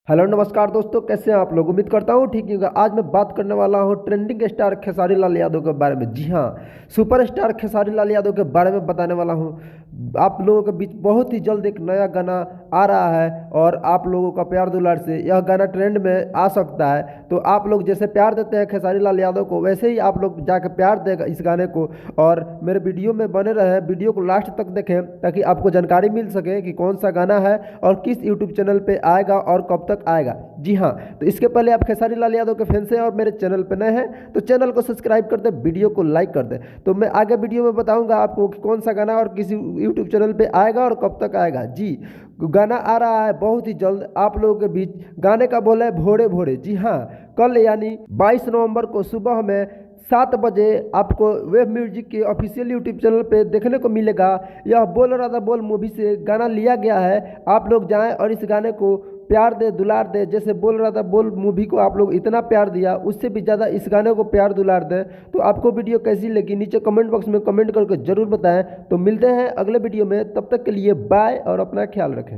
Hello नमस्कार दोस्तों, कैसे हैं आप लोग। उम्मीद करता हूँ ठीक ही होगा। आज मैं बात करने वाला हूँ ट्रेंडिंग स्टार खेसारी लाल यादव के बारे में। जी हाँ, सुपर स्टार खेसारी लाल यादव के बारे में बताने वाला हूँ। आप लोगों के बीच बहुत ही जल्द एक नया गाना आ रहा है और आप लोगों का प्यार दुलार से यह गाना ट्रेंड में आ सकता है। तो आप लोग जैसे प्यार देते हैं खेसारी लाल यादव को, वैसे ही आप लोग जाकर प्यार देगा इस गाने को। और मेरे वीडियो में बने रहे, वीडियो को लास्ट तक देखें ताकि आपको जानकारी मिल सके कि कौन सा गाना है और किस यूट्यूब चैनल पे आएगा और कब तक आएगा। जी हाँ, तो इसके पहले आप खेसारी लाल यादव के फैंस हैं और मेरे चैनल पे नए हैं तो चैनल को सब्सक्राइब कर दें, वीडियो को लाइक कर दें। तो मैं आगे वीडियो में बताऊंगा आपको कि कौन सा गाना और किस यूट्यूब चैनल पे आएगा और कब तक आएगा। जी, गाना आ रहा है बहुत ही जल्द आप लोगों के बीच। गाने का बोल है भोरे भोरे। जी हाँ, कल यानी 22 नवंबर को सुबह में 7 बजे आपको वेब म्यूजिक के ऑफिशियल यूट्यूब चैनल पे देखने को मिलेगा। यह बोल रहा था बोल मूवी से गाना लिया गया है। आप लोग जाएं और इस गाने को प्यार दे दुलार दे। जैसे बोल रहा था बोल मूवी को आप लोग इतना प्यार दिया, उससे भी ज़्यादा इस गाने को प्यार दुलार दें। तो आपको वीडियो कैसी लगी नीचे कमेंट बॉक्स में कमेंट करके ज़रूर बताएं। तो मिलते हैं अगले वीडियो में, तब तक के लिए बाय और अपना ख्याल रखें।